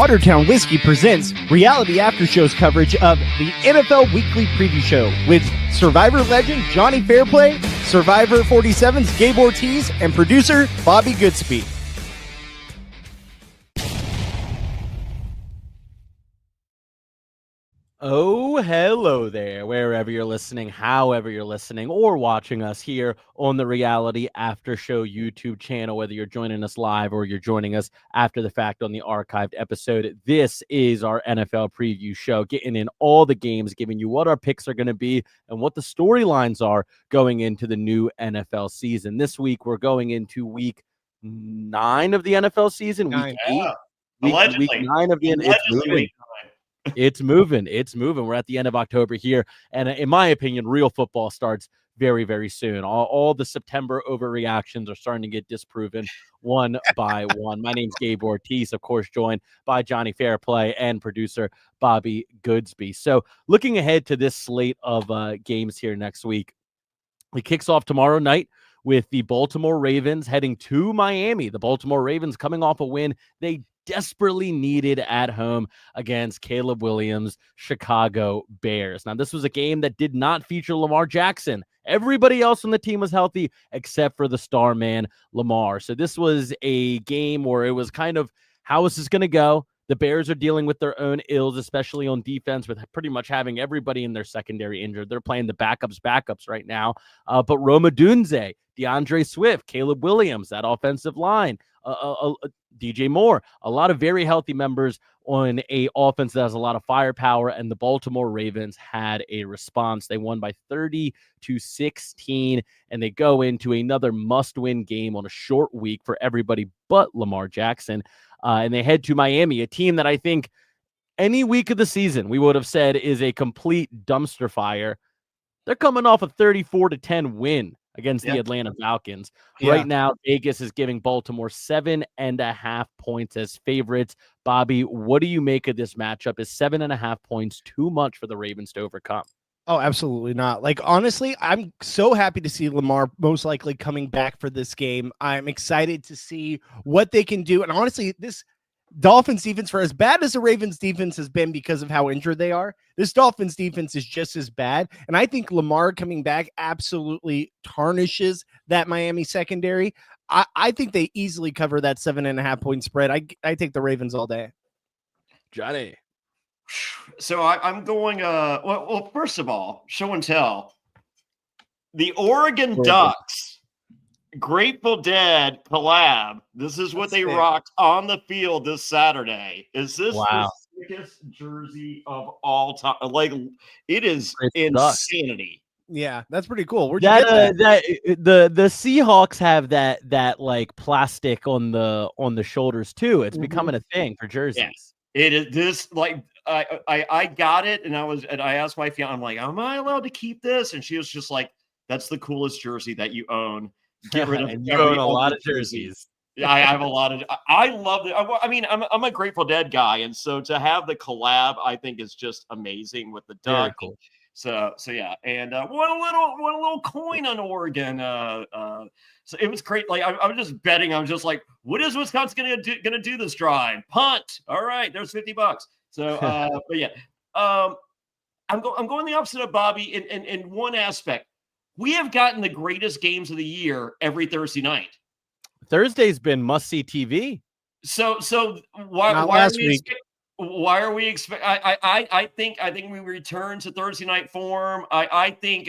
Watertown Whiskey presents Reality After Show's coverage of the NFL Weekly Preview Show with Survivor Legend Jonny Fairplay, Survivor 47's Gabe Ortis, and producer Bobby Goodsby. Oh, hello there, wherever you're listening, however you're listening, or watching us here on the Reality After Show YouTube channel, whether you're joining us live or you're joining us after the fact on the archived episode. This is our NFL preview show, getting in all the games, giving you what our picks are going to be and what the storylines are going into the new NFL season. This week, we're going into week 9 of the NFL season, week 8. Week 9 of the NFL. It's moving. We're at the end of October here. And in my opinion, real football starts very, very soon. All the September overreactions are starting to get disproven one by one. My name's Gabe Ortis, of course, joined by Jonny Fairplay and producer Bobby Goodsby. So looking ahead to this slate of games here next week, it kicks off tomorrow night with the Baltimore Ravens heading to Miami. The Baltimore Ravens coming off a win they desperately needed at home against Caleb Williams' Chicago Bears. Now, this was a game that did not feature Lamar Jackson. Everybody else on the team was healthy except for the star man, Lamar. So this was a game where it was kind of, how is this going to go? The Bears are dealing with their own ills, especially on defense, with pretty much having everybody in their secondary injured. They're playing the backups right now. But Roma Dunze, DeAndre Swift, Caleb Williams, that offensive line, DJ Moore, a lot of very healthy members on a offense that has a lot of firepower, and the Baltimore Ravens had a response. They won by 30-16, and they go into another must-win game on a short week for everybody but Lamar Jackson. And they head to Miami, a team that I think any week of the season we would have said is a complete dumpster fire. They're coming off a 34-10 win against the Atlanta Falcons. Right now, Vegas is giving Baltimore 7.5 points as favorites. Bobby, what do you make of this matchup? Is 7.5 points too much for the Ravens to overcome? Oh, absolutely not. Like, honestly, I'm so happy to see Lamar most likely coming back for this game. I'm excited to see what they can do. And honestly, this Dolphins defense, for as bad as the Ravens defense has been because of how injured they are, this Dolphins defense is just as bad. And I think Lamar coming back absolutely tarnishes that Miami secondary. I think they easily cover that 7.5 point spread. I take the Ravens all day. Johnny. So I'm going, well, first of all, show and tell. The Oregon Ducks, Grateful Dead collab. This is what they rocked on the field this Saturday. Is this the sickest jersey of all time? Like, it is insanity. Yeah, that's pretty cool. Where'd you get that? The Seahawks have that like plastic on the shoulders too. It's becoming a thing for jerseys. Yeah. It is this, like, I got it, and I asked my fiance, I'm like, am I allowed to keep this? And she was just like, that's the coolest jersey that you own. Get rid of and you own a lot of jerseys. Yeah, I have a lot of. I love it. I mean, I'm a Grateful Dead guy, and so to have the collab, I think is just amazing with the Duck. Cool. So yeah, and one little coin on Oregon. So it was great. Like I was just betting. I was just like, what is Wisconsin gonna do this drive? Punt. All right, there's $50. So, but yeah, I'm going the opposite of Bobby in one aspect. We have gotten the greatest games of the year every Thursday night. Thursday's been must-see TV. So why are we expect? I think we return to Thursday night form. I think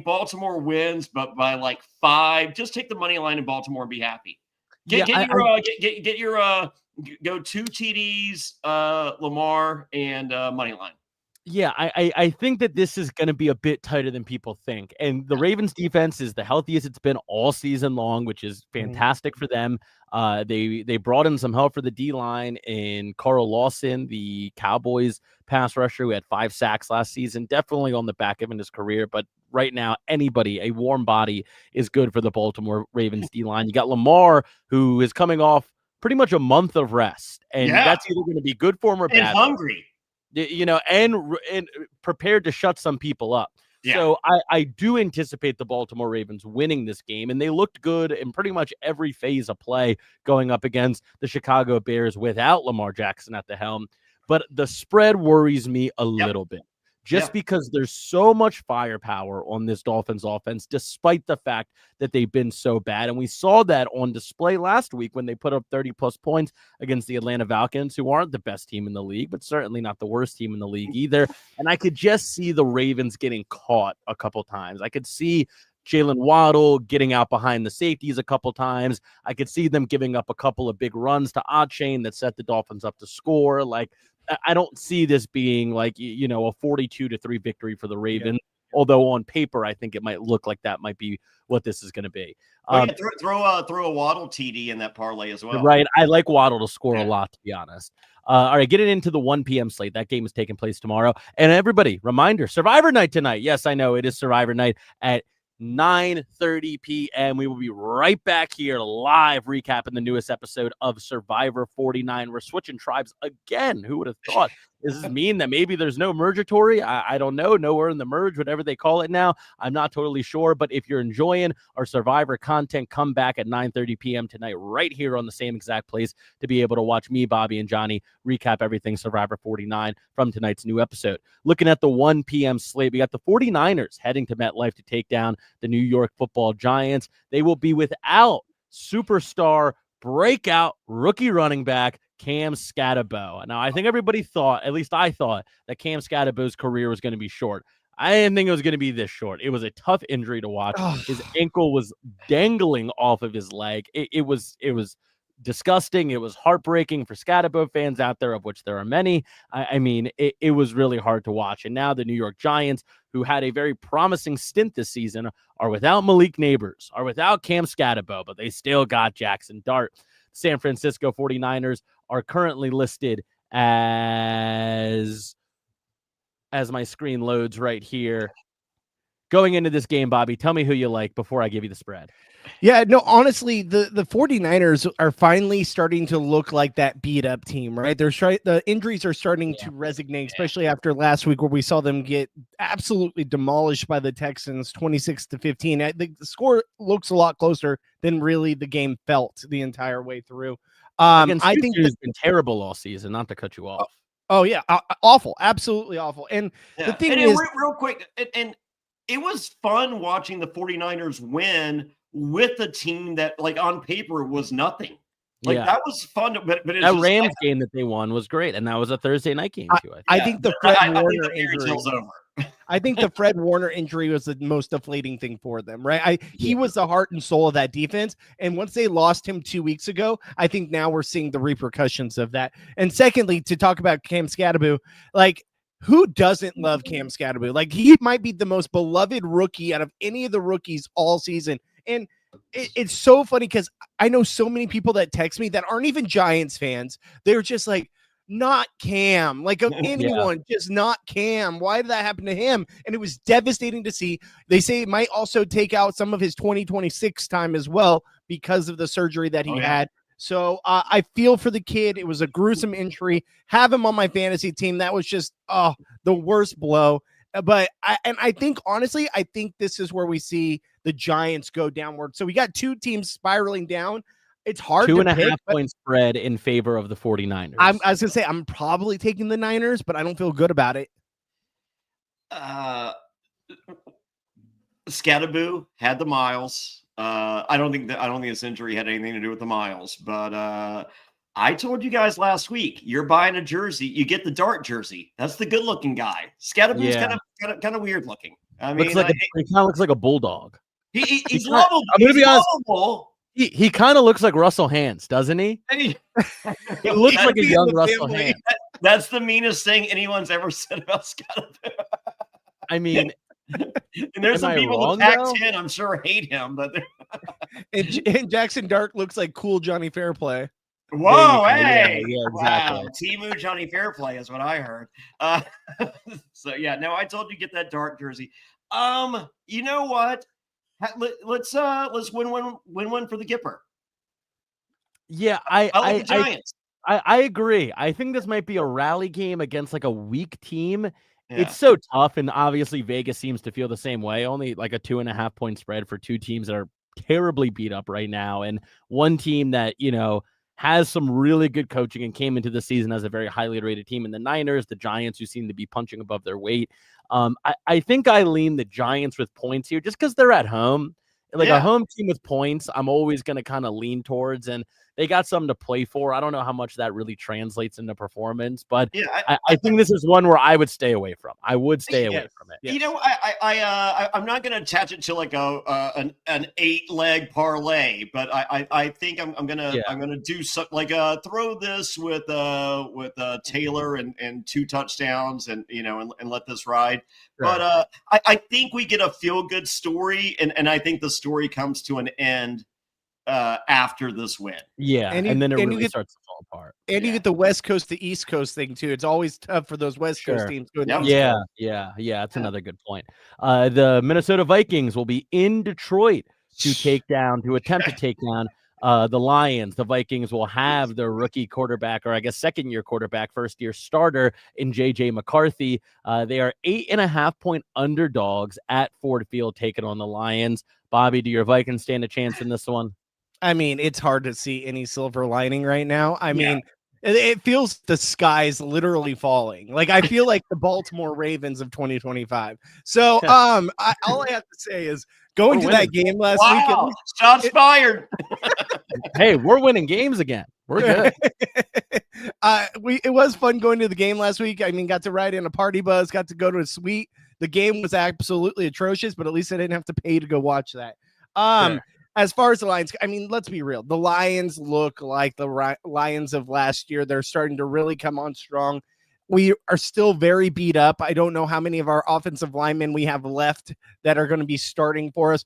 Baltimore wins, but by like 5. Just take the money line in Baltimore and be happy. Get your go 2 TDs, Lamar and money line. Yeah, I think that this is going to be a bit tighter than people think. And the Ravens defense is the healthiest it's been all season long, which is fantastic for them. They brought in some help for the D-line in Carl Lawson, the Cowboys pass rusher who had 5 sacks last season, definitely on the back end of his career. But right now, a warm body is good for the Baltimore Ravens D-line. You got Lamar, who is coming off pretty much a month of rest. And that's either going to be good for him or bad. And hungry. And prepared to shut some people up. Yeah. So I do anticipate the Baltimore Ravens winning this game, and they looked good in pretty much every phase of play going up against the Chicago Bears without Lamar Jackson at the helm. But the spread worries me a little bit. Just because there's so much firepower on this Dolphins offense, despite the fact that they've been so bad. And we saw that on display last week when they put up 30-plus points against the Atlanta Falcons, who aren't the best team in the league, but certainly not the worst team in the league either. And I could just see the Ravens getting caught a couple times. I could see Jalen Waddle getting out behind the safeties a couple times. I could see them giving up a couple of big runs to Chain that set the Dolphins up to score. Like, I don't see this being like, a 42-3 victory for the Ravens. Yeah. Although on paper, I think it might look like that might be what this is going to be. Throw a Waddle TD in that parlay as well. Right. I like Waddle to score a lot, to be honest. All right, getting into the 1 p.m. slate. That game is taking place tomorrow. And everybody, reminder, Survivor Night tonight. Yes, I know it is Survivor Night at 9:30 p.m. We will be right back here live recapping the newest episode of Survivor 49. We're switching tribes again. Who would have thought? Does this mean that maybe there's no mergatory? I don't know. Nowhere in the merge, whatever they call it now. I'm not totally sure. But if you're enjoying our Survivor content, come back at 9:30 p.m. tonight right here on the same exact place to be able to watch me, Bobby, and Johnny recap everything Survivor 49 from tonight's new episode. Looking at the 1 p.m. slate, we got the 49ers heading to MetLife to take down the New York Football Giants. They will be without superstar breakout rookie running back Cam Scatterbo. Now, I think everybody thought, at least I thought, that Cam Scatterbo's career was going to be short. I didn't think it was going to be this short. It was a tough injury to watch. His ankle was dangling off of his leg. It was disgusting. It was heartbreaking for Scatterbo fans out there, of which there are many. I mean, it was really hard to watch. And now the New York Giants, who had a very promising stint this season, are without Malik Neighbors, are without Cam Scatterbo, but they still got Jackson Dart. San Francisco 49ers are currently listed as my screen loads right here. Going into this game, Bobby, tell me who you like before I give you the spread. Yeah, no, honestly, the 49ers are finally starting to look like that beat up team, right? The injuries are starting to resonate, especially after last week where we saw them get absolutely demolished by the Texans 26-15. The score looks a lot closer than really the game felt the entire way through. I think it's been terrible all season, not to cut you off. Oh yeah, awful, absolutely awful. And the thing is, real quick, and it was fun watching the 49ers win with a team that, like, on paper was nothing. Like, that was fun. But it's that Rams game that they won was great, and that was a Thursday night game too. I think the Fred Warner injury. I think the Fred Warner injury was the most deflating thing for them, right? He was the heart and soul of that defense, and once they lost him 2 weeks ago, I think now we're seeing the repercussions of that. And secondly, to talk about Cam Scatterbo, like, who doesn't love Cam Scatterbo? Like, he might be the most beloved rookie out of any of the rookies all season. And it's so funny because I know so many people that text me that aren't even Giants fans. They're just like, not Cam, like of anyone, just not Cam. Why did that happen to him? And it was devastating to see. They say it might also take out some of his 2026 time as well because of the surgery that he had. So I feel for the kid. It was a gruesome injury. Have him on my fantasy team. That was just the worst blow. But I think, honestly, I think this is where we see the Giants go downward. So we got two teams spiraling down. It's hard to 2.5 point spread in favor of the 49ers. I was going to say, I'm probably taking the Niners, but I don't feel good about it. Scatterbo had the miles. I don't think this injury had anything to do with the miles, but I told you guys last week, you're buying a jersey, you get the Dart jersey. That's the good looking guy. Scatterbo's kind of weird looking. I mean, he kind of looks like a bulldog. He's lovable. I'm gonna be honest. He kind of looks like Russell Hantz, doesn't he? He looks like a young Russell Hantz. That's the meanest thing anyone's ever said about Scatterbo. I mean, and there's some people with Pac-10, I'm sure, hate him, but and Jackson Dart looks like cool Jonny Fairplay. Whoa, hey! Yeah, exactly. Wow, Timu Jonny Fairplay is what I heard. So yeah, no, I told you get that Dart jersey. You know what? Let's win one for the Gipper. Yeah, I like the Giants. I agree. I think this might be a rally game against like a weak team. It's so tough, and obviously Vegas seems to feel the same way. Only like a 2.5 point spread for two teams that are terribly beat up right now, and one team that has some really good coaching and came into the season as a very highly rated team in the Niners, the Giants, who seem to be punching above their weight. I think I lean the Giants with points here just because they're at home. Like a home team with points, I'm always going to kind of lean towards, and they got something to play for. I don't know how much that really translates into performance, but I think this is one where I would stay away from. I would stay away from it. You know, I'm not going to attach it to like an 8-leg parlay, but I think I'm gonna do something like throw this with Taylor and 2 touchdowns and and let this ride. Sure. But I think we get a feel good story, and I think the story comes to an end after this win. Yeah, and then it really starts to fall apart. And you get the West Coast to East Coast thing too. It's always tough for those West Coast teams. Yeah, that's another good point. The Minnesota Vikings will be in Detroit to attempt to take down the Lions. The Vikings will have their rookie quarterback, or I guess second-year quarterback, first-year starter in J.J. McCarthy. They are 8.5 point underdogs at Ford Field taking on the Lions. Bobby, do your Vikings stand a chance in this one? I mean, it's hard to see any silver lining right now. I mean, it feels the sky's literally falling. Like, I feel like the Baltimore Ravens of 2025. So, all I have to say is going to that game last week. Shots fired. Hey, we're winning games again. We're good. It was fun going to the game last week. I mean, got to ride in a party bus, got to go to a suite. The game was absolutely atrocious, but at least I didn't have to pay to go watch that. Sure. As far as the Lions, I mean, let's be real. The Lions look like the Lions of last year. They're starting to really come on strong. We are still very beat up. I don't know how many of our offensive linemen we have left that are going to be starting for us.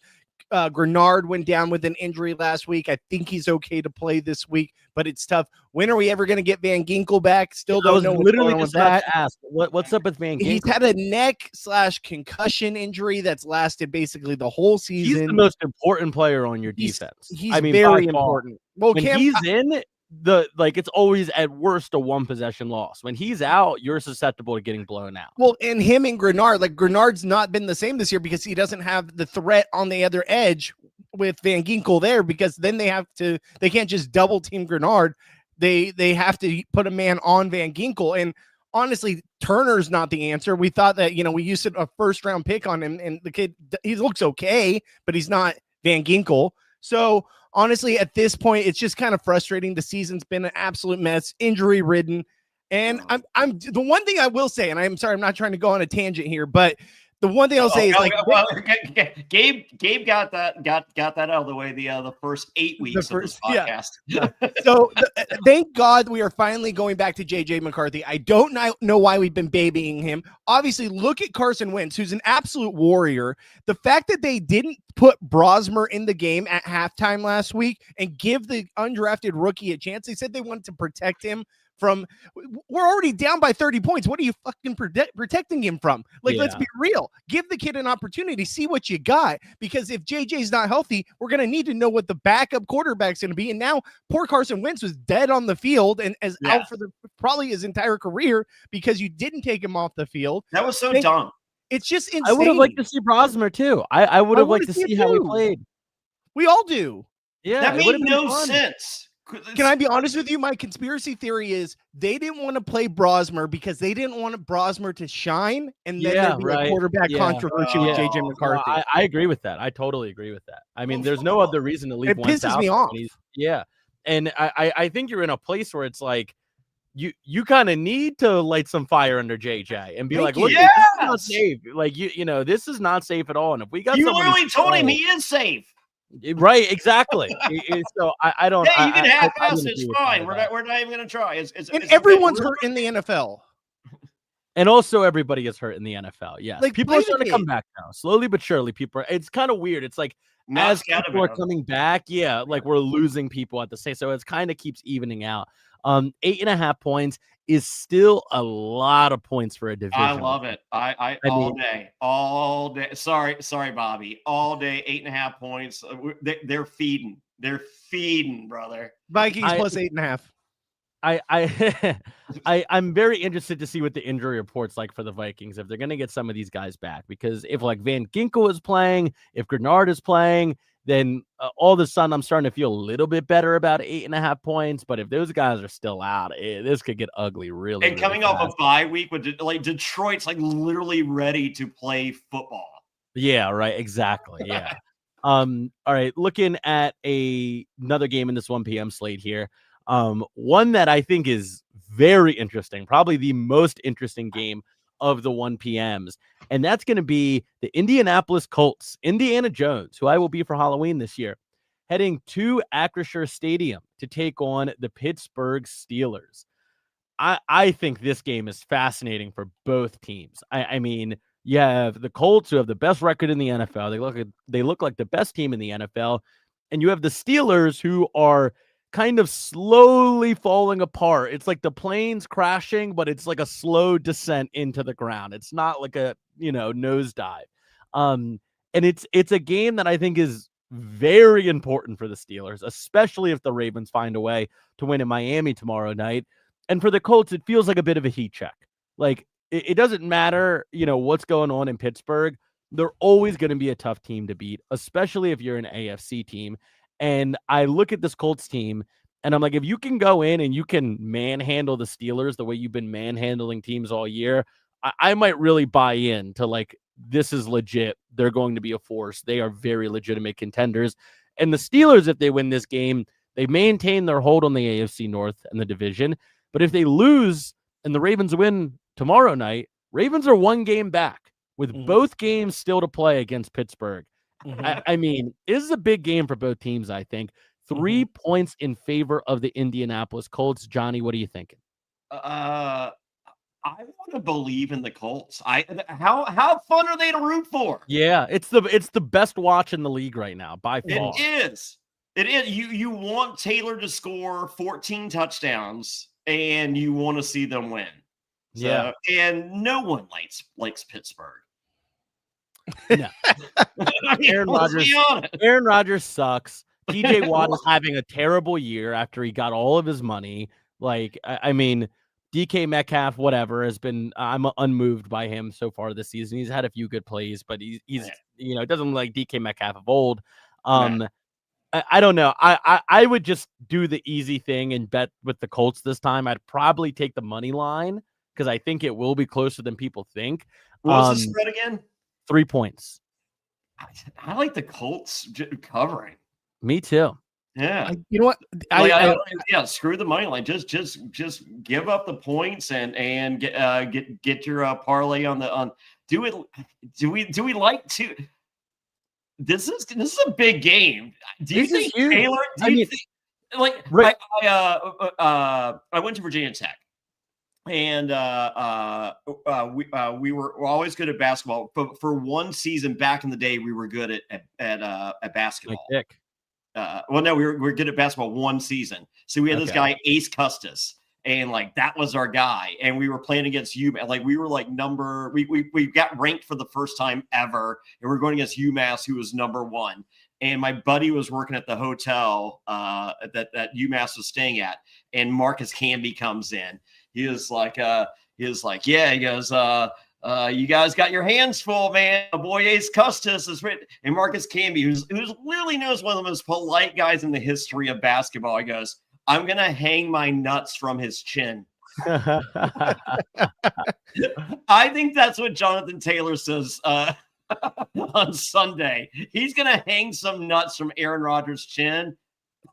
Grenard went down with an injury last week. I think he's okay to play this week, but it's tough. When are we ever going to get Van Ginkel back? Still don't know. Literally just about to ask what's up with Van Ginkel. He's had a neck/concussion injury that's lasted basically the whole season. He's the most important player on your defense. He's very important. Well, when he's in, it's always at worst a 1-possession loss. When he's out, you're susceptible to getting blown out. Well, and him and Grenard, Grenard's not been the same this year because he doesn't have the threat on the other edge with Van Ginkel there, because then they can't just double team Grenard. They have to put a man on Van Ginkel. And honestly, Turner's not the answer. We thought that, we used a 1st-round pick on him, and the kid, he looks okay, but he's not Van Ginkel. So honestly, at this point, it's just kind of frustrating. The season's been an absolute mess, injury ridden. And I'm the one thing I will say, and I'm sorry, I'm not trying to go on a tangent here, but the one thing I'll say is Gabe got that out of the way the first 8 weeks of this podcast. Yeah. So thank God we are finally going back to J.J. McCarthy. I don't know why we've been babying him. Obviously, look at Carson Wentz, who's an absolute warrior. The fact that they didn't put Brosmer in the game at halftime last week and give the undrafted rookie a chance. They said they wanted to protect him from, we're already down by 30 points. What are you fucking protecting him from? Let's be real. Give the kid an opportunity, see what you got, because if JJ's not healthy, we're going to need to know what the backup quarterback's going to be. And now poor Carson Wentz was dead on the field and out for probably his entire career because you didn't take him off the field. That was so dumb. It's just insane. I would have liked to see Brosmer too. I would have liked to see how he played. We all do. Yeah, that made no sense. Can I be honest with you? My conspiracy theory is they didn't want to play Brosmer because they didn't want Brosmer to shine, and then there'd be a quarterback controversy with JJ McCarthy. Well, I agree with that. I totally agree with that. I mean, there's no other reason to leave. It pisses me off. And I think you're in a place where it's like you kind of need to light some fire under JJ and be look, this is not safe. This is not safe at all. And if we got, you literally told him he is safe. Right, exactly. So I don't. Yeah, you can half-ass. It's fine. We're not even going to try. It's everyone's hurt in the NFL, and also everybody gets hurt in the NFL. Yes, people are starting to come back now, slowly but surely. It's kind of weird. It's like as people are coming back, we're losing people at the same. So it kind of keeps evening out. 8.5 points is still a lot of points for a division. I love it. I all day. Sorry, Bobby. All day, 8.5 points. They're feeding. They're feeding, brother. Vikings plus 8.5. I'm very interested to see what the injury report's like for the Vikings, if they're going to get some of these guys back, because if like Van Ginkel is playing, if Grenard is playing, then all of a sudden I'm starting to feel a little bit better about 8.5 points. But if those guys are still out, this could get ugly really. And coming off a bye week with like Detroit's like literally ready to play football. Yeah, right. Exactly. Yeah. All right. Looking at another game in this 1 p.m. slate here. One that I think is very interesting, probably the most interesting game of the 1 p.m.s. And that's going to be the Indianapolis Colts, Indiana Jones, who I will be for Halloween this year, heading to Acrisure Stadium to take on the Pittsburgh Steelers. I think this game is fascinating for both teams. I mean, you have the Colts, who have the best record in the NFL. They look like the best team in the NFL. And you have the Steelers, who are kind of slowly falling apart. It's like the plane's crashing, but it's like a slow descent into the ground. It's not like a, nosedive. And it's a game that I think is very important for the Steelers, especially if the Ravens find a way to win in Miami tomorrow night. And for the Colts, it feels like a bit of a heat check. Like, it doesn't matter, what's going on in Pittsburgh. They're always going to be a tough team to beat, especially if you're an AFC team. And I look at this Colts team, and I'm like, if you can go in and you can manhandle the Steelers the way you've been manhandling teams all year, I might really buy in to, like, this is legit. They're going to be a force. They are very legitimate contenders. And the Steelers, if they win this game, they maintain their hold on the AFC North and the division. But if they lose and the Ravens win tomorrow night, Ravens are 1 game back with both games still to play against Pittsburgh. I mean, this is a big game for both teams, I think. 3 points in favor of the Indianapolis Colts. Johnny, what are you thinking? I want to believe in the Colts. How fun are they to root for? Yeah, it's the best watch in the league right now by far. It is. You want Taylor to score 14 touchdowns, and you want to see them win. So, yeah, and no one likes Pittsburgh. No. I mean, Aaron Rodgers sucks. TJ Watt is having a terrible year after he got all of his money. Like, I mean, DK Metcalf, whatever, I'm unmoved by him so far this season. He's had a few good plays, but he's it doesn't look like DK Metcalf of old. I don't know. I would just do the easy thing and bet with the Colts this time. I'd probably take the money line because I think it will be closer than people think. What's the spread again? 3 points. I like the Colts covering. Me too. Yeah. You know what? Screw the money line. Just give up the points and get your parlay on. Do it. Do we like to? This is a big game. Do you think Taylor? I went to Virginia Tech, and we were always good at basketball. But for one season back in the day, we were good at basketball. We were good at basketball one season. So we had this guy Ace Custis, and like that was our guy. And we were playing against UMass. Like we were like we got ranked for the first time ever, and we're going against UMass, who was number 1. And my buddy was working at the hotel that UMass was staying at, and Marcus Camby comes in. He was like, yeah. He goes, you guys got your hands full, man. My boy Ace Custis is written. And Marcus Camby, who's literally knows one of the most polite guys in the history of basketball. He goes, I'm going to hang my nuts from his chin. I think that's what Jonathan Taylor says on Sunday. He's going to hang some nuts from Aaron Rodgers' chin,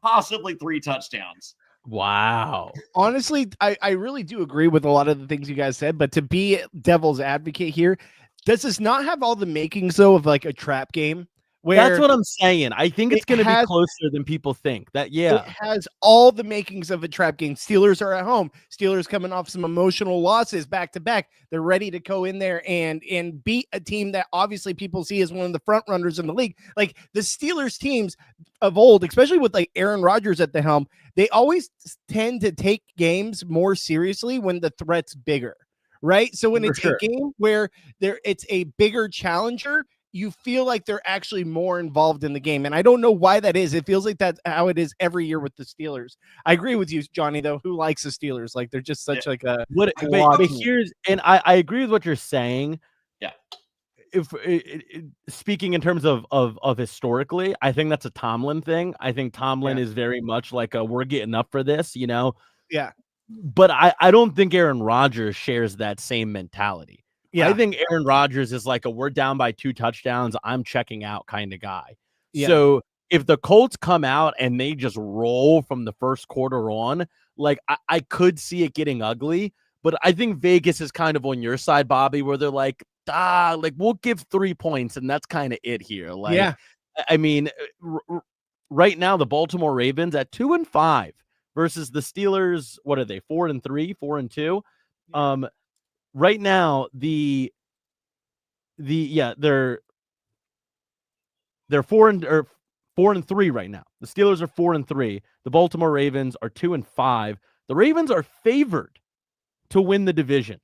possibly 3 touchdowns. Wow. Honestly, I really do agree with a lot of the things you guys said, but to be devil's advocate here, does this not have all the makings, though, of like a trap game? That's what I'm saying. I think it's going to be closer than people think. It has all the makings of a trap game. Steelers are at home. Steelers coming off some emotional losses back to back. They're ready to go in there and beat a team that obviously people see as one of the front runners in the league. Like the Steelers teams of old, especially with like Aaron Rodgers at the helm, they always tend to take games more seriously when the threat's bigger, right? So when it's a game where it's a bigger challenger, you feel like they're actually more involved in the game. And I don't know why that is. It feels like that's how it is every year with the Steelers. I agree with you, Johnny, though. Who likes the Steelers? Like, they're just such like a but here's, and I agree with what you're saying. Yeah. If speaking in terms of historically, I think that's a Tomlin thing. I think Tomlin is very much like we're getting up for this, you know? Yeah. But I don't think Aaron Rodgers shares that same mentality. Yeah. I think Aaron Rodgers is like we're down by 2 touchdowns, I'm checking out kind of guy. Yeah. So if the Colts come out and they just roll from the first quarter on, like I could see it getting ugly. But I think Vegas is kind of on your side, Bobby, where they're like, like we'll give 3 points and that's kind of it here. Like, I mean, right now the Baltimore Ravens at 2-5 versus the Steelers. What are they? 4-3, 4-2. Right now they're 4-3 right now. The Steelers are 4-3. The Baltimore Ravens are 2-5. The Ravens are favored to win the division.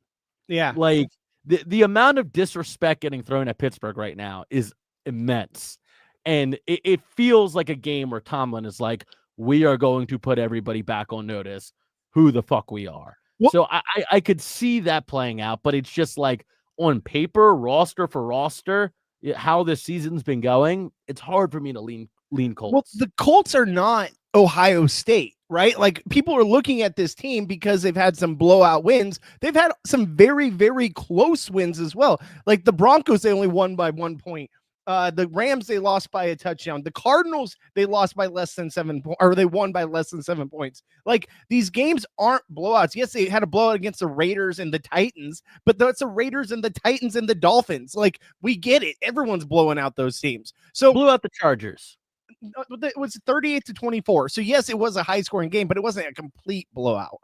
Yeah. Like the amount of disrespect getting thrown at Pittsburgh right now is immense. And it feels like a game where Tomlin is like, we are going to put everybody back on notice who the fuck we are. Well, so I could see that playing out, but it's just like on paper, roster for roster, how this season's been going, it's hard for me to lean Colts. Well, the Colts are not Ohio State, right? Like people are looking at this team because they've had some blowout wins. They've had some very, very close wins as well. Like the Broncos, they only won by 1 point. The Rams, they lost by a touchdown. The Cardinals, they lost by less than 7 points, or they won by less than 7 points. Like these games aren't blowouts. Yes, they had a blowout against the Raiders and the Titans, but that's the Raiders and the Titans and the Dolphins. Like we get it. Everyone's blowing out those teams. So blew out the Chargers. It was 38-24. So yes, it was a high scoring game, but it wasn't a complete blowout.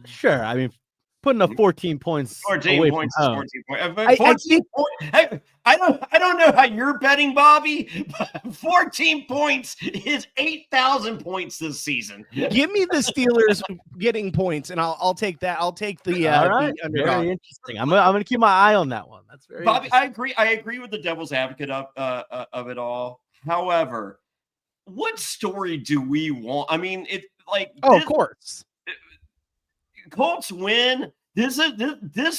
Sure. I mean, putting up 14 points. 14 points. 14 points. I don't know how you're betting, Bobby, but 14 points is 8,000 points this season. Give me the Steelers getting points, and I'll take that. I'll take the right. the very interesting. I'm gonna keep my eye on that one. That's very Bobby. I agree with the devil's advocate of it all. However, what story do we want? I mean, it like of course. Colts win. This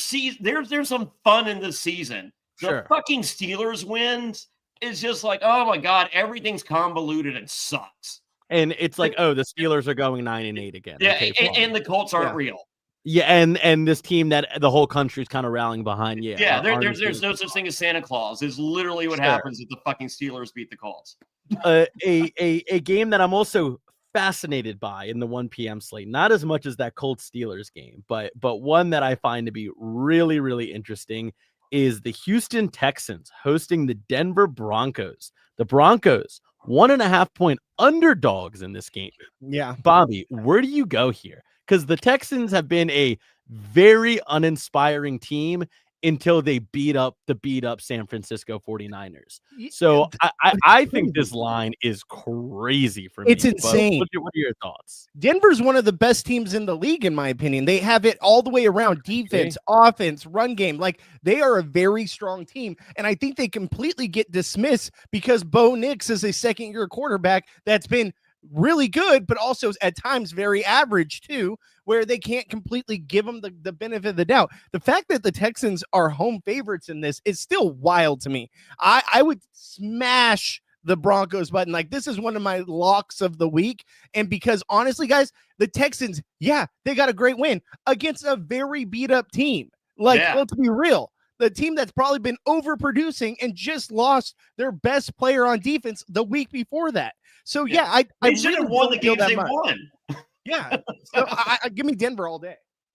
season. There's some fun in this season. The fucking Steelers wins is just like, oh my god, everything's convoluted and sucks. And it's like, oh, the Steelers are going 9-8 again. Yeah, okay, and the Colts aren't real. Yeah, and this team that the whole country's kind of rallying behind. Yeah, there's no such thing as Santa Claus. Is literally what happens if the fucking Steelers beat the Colts. A game that I'm also fascinated by in the 1 p.m. slate, not as much as that Colts Steelers game, but one that I find to be really, really interesting is the Houston Texans hosting the Denver Broncos. The Broncos 1.5 point underdogs in this game. Yeah. Bobby, where do you go here? Because the Texans have been a very uninspiring team until they beat up San Francisco 49ers. So I think this line is crazy for me. It's insane. What are your thoughts? Denver's one of the best teams in the league, in my opinion. They have it all the way around: defense, offense, run game. Like they are a very strong team. And I think they completely get dismissed because Bo Nix is a second-year quarterback that's been really good, but also at times very average too, where they can't completely give them the benefit of the doubt. The fact that the Texans are home favorites in this is still wild to me. I would smash the Broncos button. Like this is one of my locks of the week. And because honestly, guys, the Texans, they got a great win against a very beat up team. Like, let's be real. The team that's probably been overproducing and just lost their best player on defense the week before that. So I should have won the games they won. Yeah, so I give me Denver all day.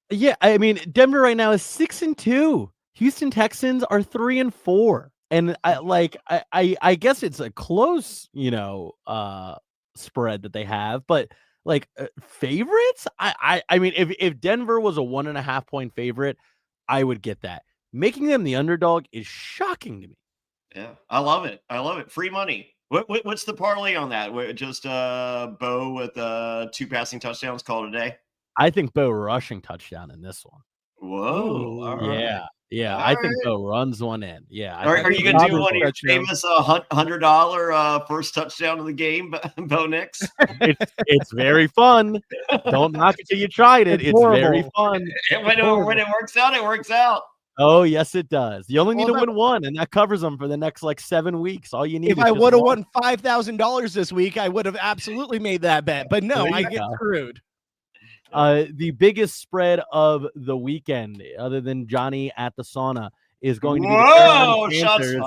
Yeah, I mean Denver right now is 6-2. Houston Texans are 3-4, and I guess it's a close spread that they have, but like favorites. I mean if Denver was a 1.5 point favorite, I would get that. Making them the underdog is shocking to me. Yeah, I love it. Free money. What's the parlay on that? Just Bo with 2 passing touchdowns called a day? I think Bo rushing touchdown in this one. Whoa. Yeah. Yeah, All I think right. Bo runs one in. Yeah. Are you going to do one of your famous $100 first touchdown of the game, Bo Nix? It's very fun. Don't knock it till you tried it. It's very fun. When it works out, it works out. Oh, yes, it does. You only need to win one, and that covers them for the next 7 weeks. All you need if is I would have one. won $5,000 this week, I would have absolutely made that bet. But no, I get screwed. The biggest spread of the weekend, other than Johnny at the sauna, is going to be the Panthers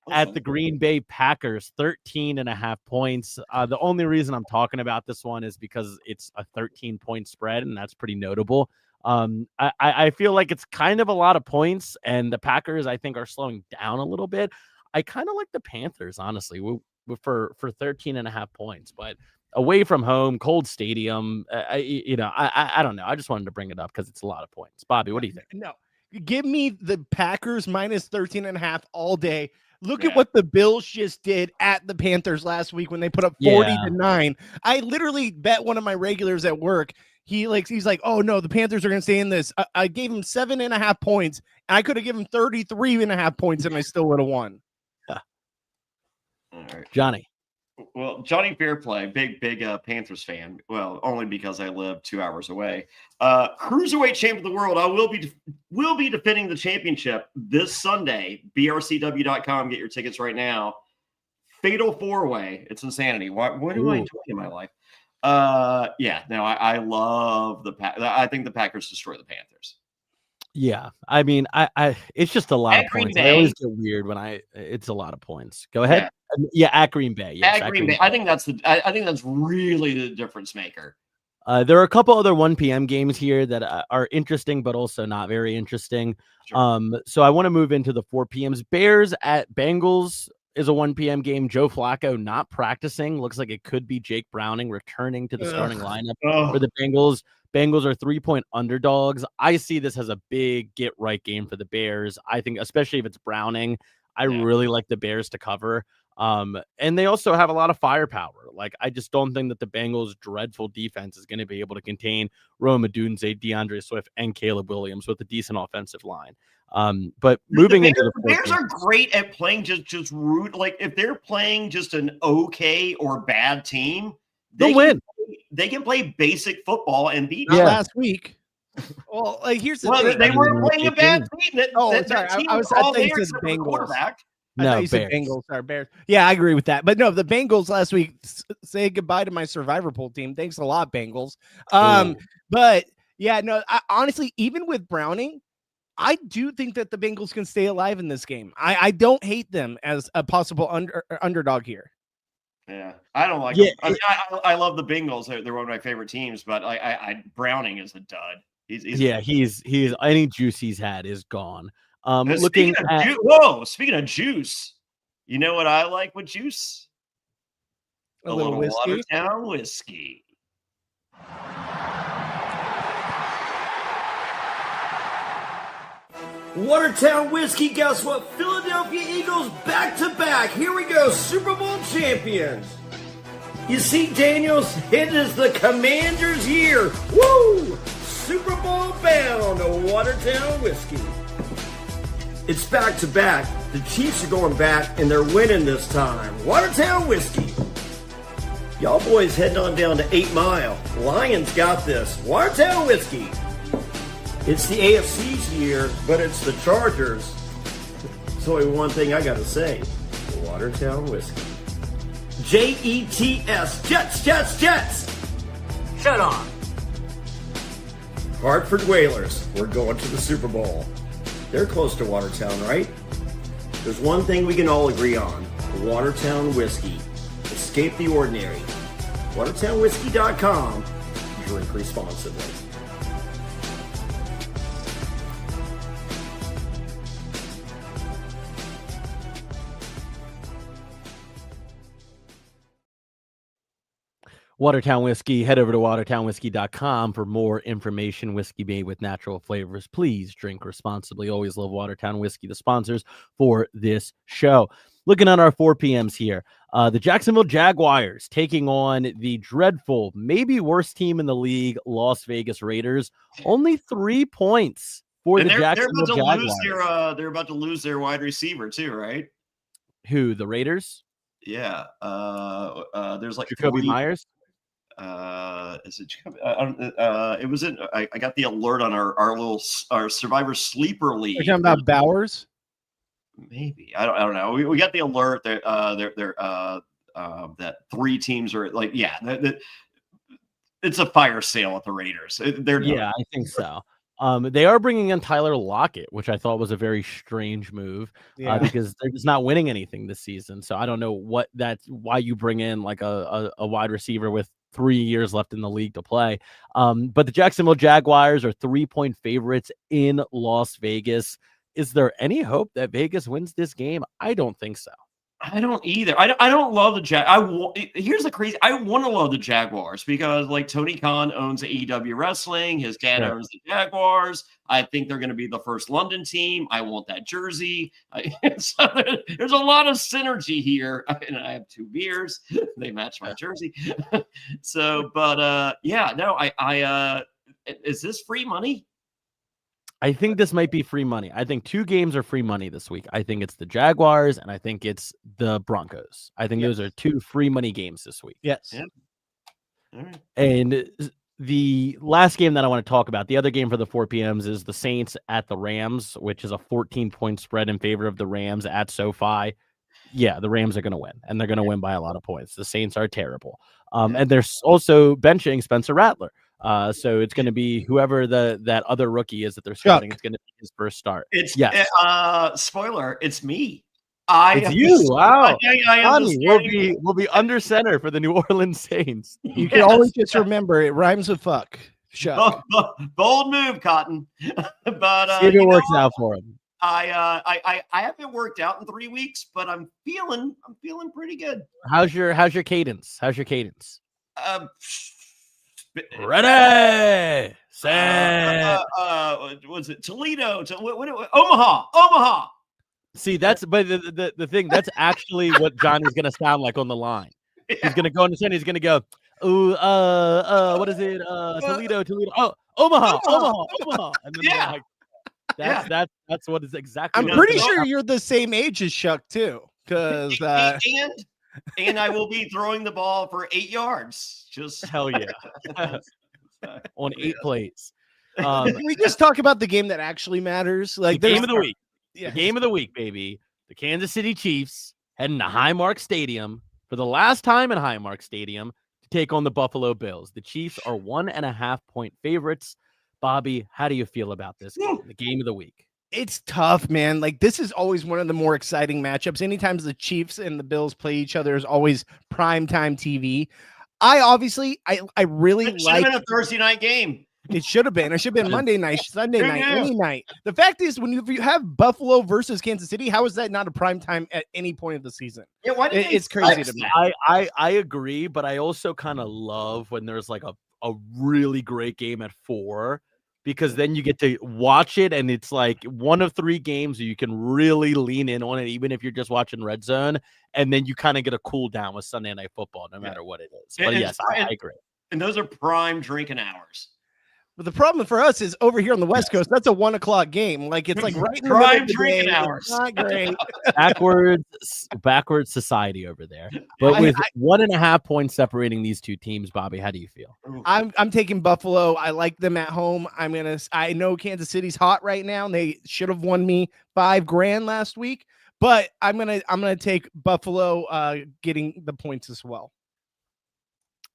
at the Green Bay Packers, 13.5 points. The only reason I'm talking about this one is because it's a 13-point spread, and that's pretty notable. I feel like it's kind of a lot of points, and the Packers, I think, are slowing down a little bit. I kind of like the Panthers, honestly, for 13.5 points, but away from home, cold stadium, I don't know. I just wanted to bring it up because it's a lot of points. Bobby, what do you think? No, give me the Packers minus 13.5 all day. Look at what the Bills just did at the Panthers last week when they put up 40-9. I literally bet one of my regulars at work. He's like, oh no, the Panthers are going to stay in this. I gave him 7.5 points, and I could have given him 33.5 points, and I still would have won. All right. Johnny. Well, Jonny Fairplay, big Panthers fan. Well, only because I live 2 hours away. Cruiserweight champion of the world. I will be defending the championship this Sunday. BRCW.com. Get your tickets right now. Fatal 4-way. It's insanity. What am I doing in my life? I love I think the Packers destroy the Panthers. Yeah, I mean, I it's just a lot of points. I always get weird when it's a lot of points. Go ahead. Yeah, at Green Bay. Yes, at Green Bay. I think that's really the difference maker. There are a couple other 1 p.m. games here that are interesting, but also not very interesting. Sure. So I want to move into the 4 p.m.s. Bears at Bengals is a 1 p.m. game. Joe Flacco not practicing. Looks like it could be Jake Browning returning to the starting lineup for the Bengals. Bengals are 3-point underdogs. I see this as a big get-right game for the Bears. I think, especially if it's Browning, I really like the Bears to cover. And they also have a lot of firepower. I just don't think that the Bengals' dreadful defense is going to be able to contain Rome Odunze, DeAndre Swift, and Caleb Williams with a decent offensive line. But moving into the Bears are great at playing just rude. If they're playing just an okay or bad team, they'll win. They can play basic football and beat. Last week. Well, here's the thing. They weren't playing a bad team. Sorry. I thought you said Bengals. Quarterback. I thought you said Bengals are Bears. Yeah, I agree with that. But no, the Bengals last week, say goodbye to my Survivor pool team. Thanks a lot, Bengals. But yeah, no, honestly, even with Browning, I do think that the Bengals can stay alive in this game. I don't hate them as a possible underdog here. Yeah, I don't like them. I love the Bengals. They're one of my favorite teams, but Browning is a dud. He's any juice he's had is gone. Speaking of juice, you know what I like with juice? A little whiskey? Watertown whiskey. Watertown whiskey, guess what? Philadelphia Eagles back-to-back. Here we go, Super Bowl champions. You see, Daniels, it is the Commanders' year. Woo! Super Bowl bound to Watertown whiskey. It's back-to-back. The Chiefs are going back, and they're winning this time. Watertown whiskey. Y'all boys heading on down to 8 Mile. Lions got this. Watertown whiskey. It's the AFC's year, but it's the Chargers. There's only one thing I gotta say. Watertown whiskey. Jets, Jets. Shut on. Hartford Whalers, we're going to the Super Bowl. They're close to Watertown, right? There's one thing we can all agree on. Watertown whiskey. Escape the ordinary. WatertownWhiskey.com. Drink responsibly. Watertown Whiskey. Head over to WatertownWhiskey.com for more information. Whiskey made with natural flavors. Please drink responsibly. Always love Watertown Whiskey, the sponsors for this show. Looking at our 4 p.m.s here, the Jacksonville Jaguars taking on the dreadful, maybe worst team in the league, Las Vegas Raiders. Only 3 points for And the they're about Jacksonville to Jaguars. they're about to lose their wide receiver too, right? Who, the Raiders? Yeah. There's like Jacoby 3. Myers. Is it? It was in. I got the alert on our Survivor Sleeper League. You're talking about Bowers? Maybe I don't know. We got the alert that that 3 teams are like it's a fire sale at the Raiders. They're I think so. They are bringing in Tyler Lockett, which I thought was a very strange move because they're just not winning anything this season. So I don't know why you bring in like a wide receiver with 3 years left in the league to play. But the Jacksonville Jaguars are 3-point favorites in Las Vegas. Is there any hope that Vegas wins this game? I don't think so. I don't either. I don't love the Here's the crazy. I want to love the Jaguars because like Tony Khan owns AEW Wrestling. His dad owns the Jaguars. I think they're going to be the first London team. I want that jersey. So there's a lot of synergy here. And I have 2 beers. They match my jersey. So, but is this free money? I think this might be free money. I think 2 games are free money this week. I think it's the Jaguars and I think it's the Broncos. I think those are 2 free money games this week. Yes. Yeah. All right. And the last game that I want to talk about, the other game for the 4 p.m.s is the Saints at the Rams, which is a 14-point spread in favor of the Rams at SoFi. Yeah, the Rams are going to win, and they're going to win by a lot of points. The Saints are terrible. And they're also benching Spencer Rattler. So it's going to be whoever that other rookie is that they're starting. It's going to be his first start. Spoiler, it's me. It's you. Wow. I we'll be under center for the New Orleans Saints. You can always just remember it rhymes with fuck. Shuck. Bold move, Cotton. But see if it works out for him. I haven't worked out in 3 weeks, but I'm feeling pretty good. How's your cadence? Ready, set. Was it Toledo? Omaha. See, that's but the thing that's actually what Johnny's gonna sound like on the line. He's gonna go on the center. He's gonna go, ooh, what is it? Toledo. Oh, Omaha. And then that's what is exactly. I'm pretty sure you're the same age as Shuck too, because and I will be throwing the ball for 8 yards. Just hell yeah, on 8 plays. Can we just talk about the game that actually matters? Like the game of the week. The game of the week, baby. The Kansas City Chiefs heading to Highmark Stadium for the last time in Highmark Stadium to take on the Buffalo Bills. The Chiefs are 1.5-point favorites. Bobby, how do you feel about this game? The game of the week. It's tough, man. Like this is always one of the more exciting matchups. Anytime the Chiefs and the Bills play each other is always primetime TV. I really like been a Thursday night game. It should have been. It should have been Monday night, Sunday night, any night. The fact is, when you have Buffalo versus Kansas City, how is that not a prime time at any point of the season? Yeah, it's crazy to me. I agree, but I also kind of love when there's like a really great game at 4. Because then you get to watch it, and it's like one of 3 games you can really lean in on it, even if you're just watching Red Zone, and then you kind of get a cool down with Sunday Night Football, no matter what it is. But yes, I agree. And those are prime drinking hours. But the problem for us is over here on the West Coast, that's a 1 o'clock game. Like it's like right in the middle of the drinking day. hours. It's not great. backwards society over there. But with 1.5 points separating these 2 teams, Bobby, how do you feel? I'm taking Buffalo. I like them at home. I know Kansas City's hot right now, and they should have won me $5,000 last week. But I'm gonna take Buffalo getting the points as well.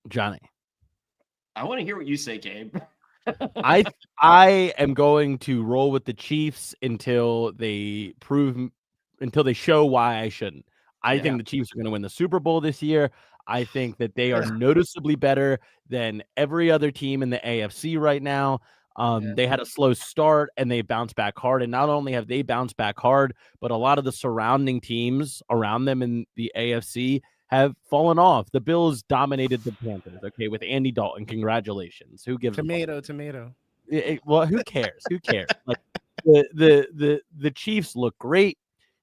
Johnny, I want to hear what you say, Gabe. I am going to roll with the Chiefs until they show why I shouldn't. I think the Chiefs are going to win the Super Bowl this year. I think that they are noticeably better than every other team in the AFC right now. They had a slow start and they bounced back hard. And not only have they bounced back hard, but a lot of the surrounding teams around them in the AFC have fallen off. The Bills dominated the Panthers, okay, with Andy Dalton. Congratulations. Who gives tomato? Well, who cares? Who cares? Like the Chiefs look great.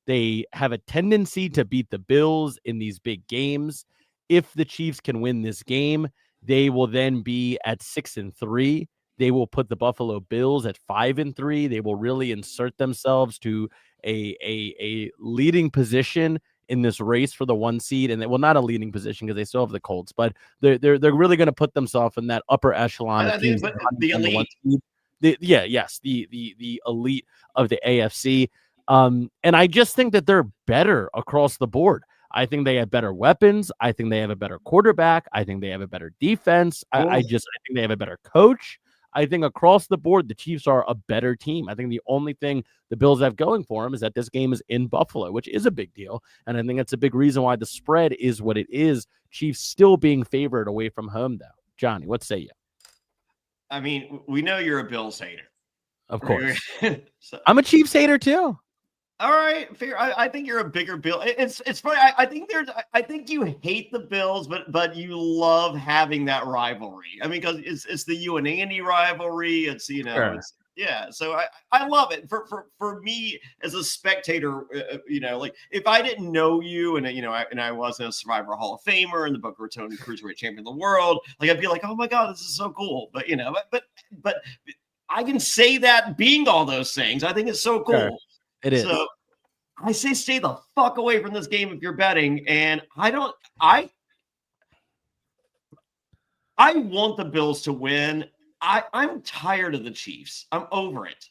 They have a tendency to beat the Bills in these big games. If the Chiefs can win this game, they will then be at 6-3. They will put the Buffalo Bills at 5-3. They will really insert themselves to a leading position in this race for the 1 seed, and not a leading position because they still have the Colts, but they're really going to put themselves in that upper echelon of teams. The elite. The elite of the AFC. And I just think that they're better across the board. I think they have better weapons. I think they have a better quarterback. I think they have a better defense. I think they have a better coach. I think across the board, the Chiefs are a better team. I think the only thing the Bills have going for them is that this game is in Buffalo, which is a big deal. And I think that's a big reason why the spread is what it is. Chiefs still being favored away from home, though. Johnny, what say you? I mean, we know you're a Bills hater. Of course. So, I'm a Chiefs hater, too. All right, fair. I think you're a bigger Bill. It's funny. I think you hate the Bills, but you love having that rivalry. I mean, because it's the you and Andy rivalry. It's sure. So I love it. For me as a spectator, like if I didn't know you and I wasn't a Survivor Hall of Famer and the Boca Raton Cruiserweight Champion of the world, like I'd be like, oh my God, this is so cool. But but I can say that being all those things, I think it's so cool. Sure. It is. So I say stay the fuck away from this game if you're betting. And I want the Bills to win. I'm tired of the Chiefs. I'm over it.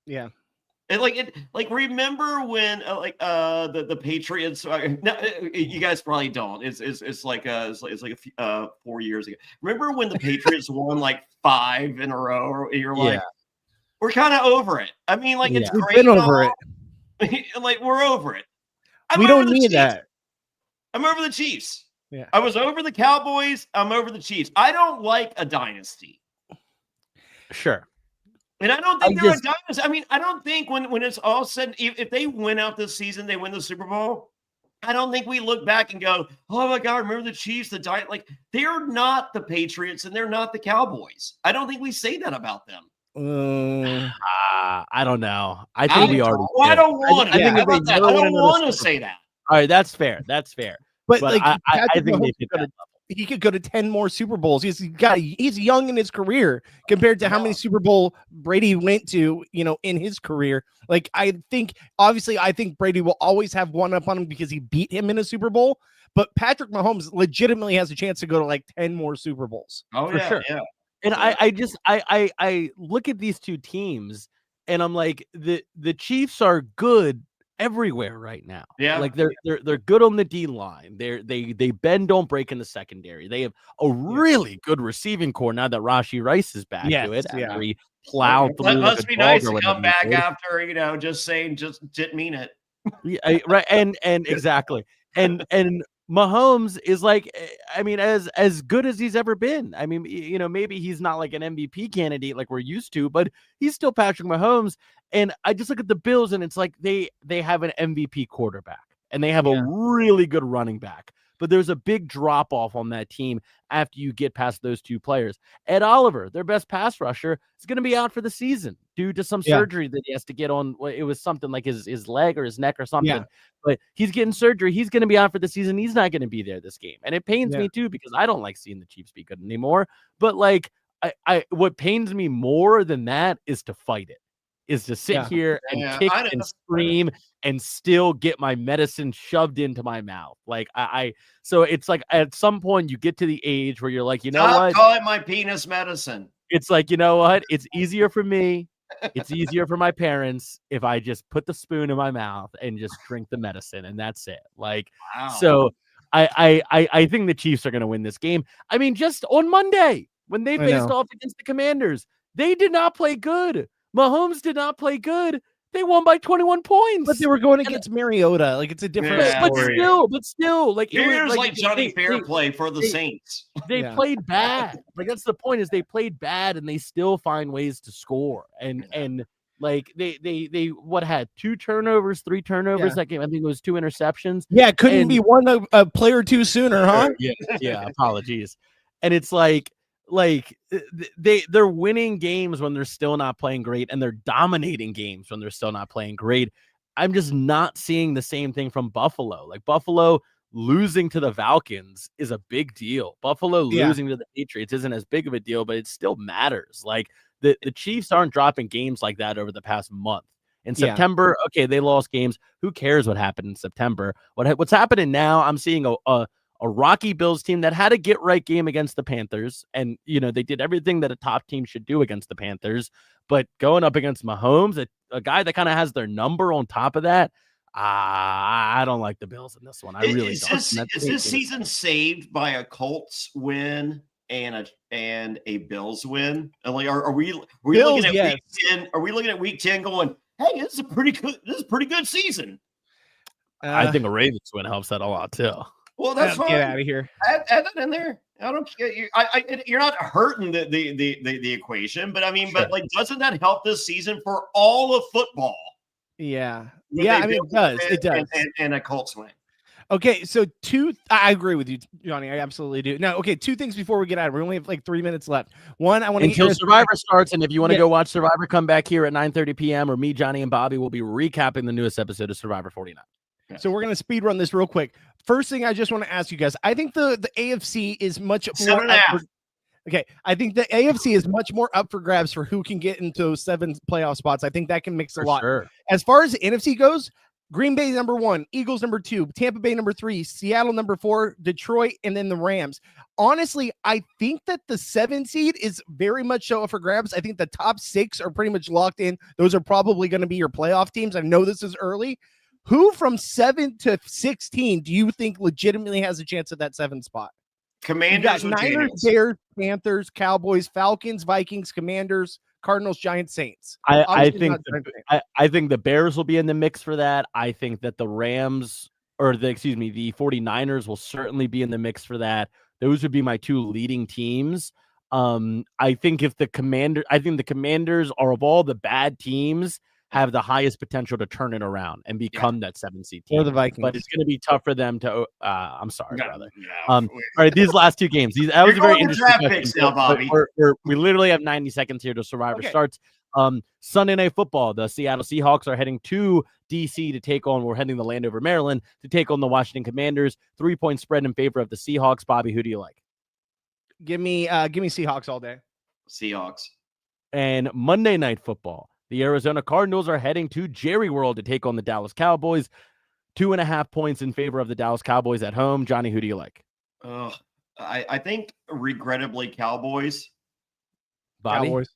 Yeah. And remember when the Patriots? You guys probably don't. It's like 4 years ago. Remember when the Patriots won like 5 in a row? You're like, we're kind of over it. I mean, it's We've great. been over it. We're over it. We don't need that. I'm over the Chiefs. Yeah. I was over the Cowboys. I'm over the Chiefs. I don't like a dynasty. Sure. And I don't think they're a dynasty. I mean, I don't think when it's all said, if they win out this season, they win the Super Bowl. I don't think we look back and go, oh my God, remember the Chiefs, they're not the Patriots and they're not the Cowboys. I don't think we say that about them. I don't know. I think we already. Well, I don't want to. I don't want to say that. All right, that's fair. That's fair. But I think he could go to 10 more Super Bowls. He's young in his career compared to how many Super Bowl Brady went to, in his career. I think Brady will always have one up on him because he beat him in a Super Bowl. But Patrick Mahomes legitimately has a chance to go to 10 more Super Bowls. Oh, for sure. Yeah. And I look at these two teams and I'm like, the Chiefs are good everywhere right now. Yeah. They're good on the D line. They bend, don't break in the secondary. They have a really good receiving core now that Rashee Rice is back to it. Yeah. He plowed through. It must be nice to come back after, just saying, just didn't mean it. Yeah, right. And exactly. And Mahomes is as good as he's ever been. I mean, maybe he's not like an MVP candidate like we're used to, but he's still Patrick Mahomes. And I just look at the Bills and it's like they have an MVP quarterback and they have a really good running back. But there's a big drop off on that team after you get past those two players. Ed Oliver, their best pass rusher, is going to be out for the season due to some surgery that he has to get on. It was something like his leg or his neck or something. Yeah. But he's getting surgery. He's going to be out for the season. He's not going to be there this game. And it pains me too because I don't like seeing the Chiefs be good anymore. But what pains me more than that is to fight it. Is to sit here and kick and scream and still get my medicine shoved into my mouth. So it's like at some point you get to the age where you're like, Stop calling my penis medicine. It's like, you know what? It's easier for me. It's easier for my parents if I just put the spoon in my mouth and just drink the medicine and that's it. So I think the Chiefs are going to win this game. I mean, just on Monday when they faced off against the Commanders, they did not play good. Mahomes did not play good. They won by 21 points. But they were going against Mariota. It's a different story. But still, here's Jonny Fairplay for the Saints. They played bad. That's the point is they played bad and they still find ways to score. And they had 2 turnovers, 3 turnovers that game. I think it was 2 interceptions. Yeah, couldn't be one a player too sooner, huh? Yeah, apologies. And it's they're winning games when they're still not playing great and they're dominating games when they're still not playing great. I'm just not seeing the same thing from Buffalo. Buffalo losing to the Falcons is a big deal. Buffalo losing to the Patriots isn't as big of a deal, but it still matters. the Chiefs aren't dropping games like that over the past month. In September, okay, they lost games. Who cares what happened in September? What's happening now? I'm seeing a rocky Bills team that had a get-right game against the Panthers, and they did everything that a top team should do against the Panthers. But going up against Mahomes, a guy that kind of has their number on top of that, I don't like the Bills in this one. I really don't. Is this season saved by a Colts win and a Bills win? And like, are we Bills, looking at week 10? Are we looking at week 10 going, hey, this is a pretty good season? I think a Ravens win helps that a lot too. Well, that's fine. Get out of here. Add that in there. I don't. You're not hurting the equation, but I mean, Sure. but like, doesn't that help this season for all of football? Yeah. Yeah. I mean, it does. It does. And a Colts win. Okay, so I agree with you, Johnny. I absolutely do. Now, okay, two things before we get out. We only have like 3 minutes left. One, I want to until Survivor starts, and if you want to go watch Survivor, come back here at 9:30 p.m. or me, Johnny, and Bobby will be recapping the newest episode of Survivor 49. So we're gonna speed run this real quick. First thing I just want to ask you guys, I think the AFC is much more 7.5. Okay, I think the AFC is much more up for grabs for who can get into 7 playoff spots. I think that can mix a lot. Sure. As far as the NFC goes, Green Bay number 1, Eagles number 2, Tampa Bay number 3, Seattle number 4, Detroit, and then the Rams. Honestly, I think that the 7 seed is very much so up for grabs. I think the top 6 are pretty much locked in. Those are probably going to be your playoff teams. I know this is early. Who from 7 to 16 do you think legitimately has a chance at that 7 spot? Commanders, Niners, Bears, Panthers, Cowboys, Falcons, Vikings, Commanders, Cardinals, Giants, Saints. I think the Bears will be in the mix for that. I think that the Rams the 49ers will certainly be in the mix for that. Those would be my 2 leading teams. I think the Commanders are, of all the bad teams, have the highest potential to turn it around and become that 7 seed team. Or the Vikings. But it's going to be tough for them to I'm sorry, brother. Yeah. All right, these last 2 games. That was a very interesting draft picks now, Bobby. We literally have 90 seconds here till Survivor starts. Sunday Night Football, the Seattle Seahawks are heading to DC to take on, we're heading to Landover, Maryland, to take on the Washington Commanders. 3-point spread in favor of the Seahawks. Bobby, who do you like? Give me Seahawks all day. Seahawks. And Monday Night Football, the Arizona Cardinals are heading to Jerry World to take on the Dallas Cowboys. 2.5 points in favor of the Dallas Cowboys at home. Johnny, who do you like? I think, regrettably, Cowboys. Bobby? Cowboys.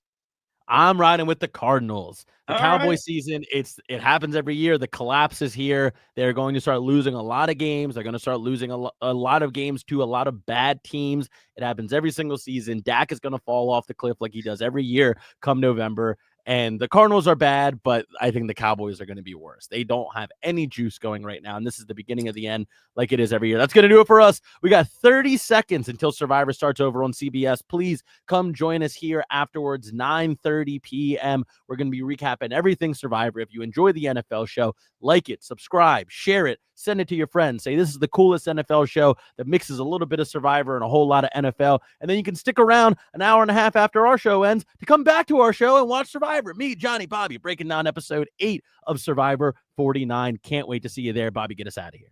I'm riding with the Cardinals. The All Cowboy right. season, it happens every year. The collapse is here. They're going to start losing a lot of games. They're going to start losing a lot of games to a lot of bad teams. It happens every single season. Dak is going to fall off the cliff like he does every year come November. And the Cardinals are bad, but I think the Cowboys are going to be worse. They don't have any juice going right now, and this is the beginning of the end like it is every year. That's going to do it for us. We got 30 seconds until Survivor starts over on CBS. Please come join us here afterwards, 9:30 p.m. We're going to be recapping everything Survivor. If you enjoy the NFL show, like it, subscribe, share it, send it to your friends. Say this is the coolest NFL show that mixes a little bit of Survivor and a whole lot of NFL. And then you can stick around an hour and a half after our show ends to come back to our show and watch Survivor. Me, Johnny, Bobby, breaking down episode 8 of Survivor 49. Can't wait to see you there. Bobby, get us out of here.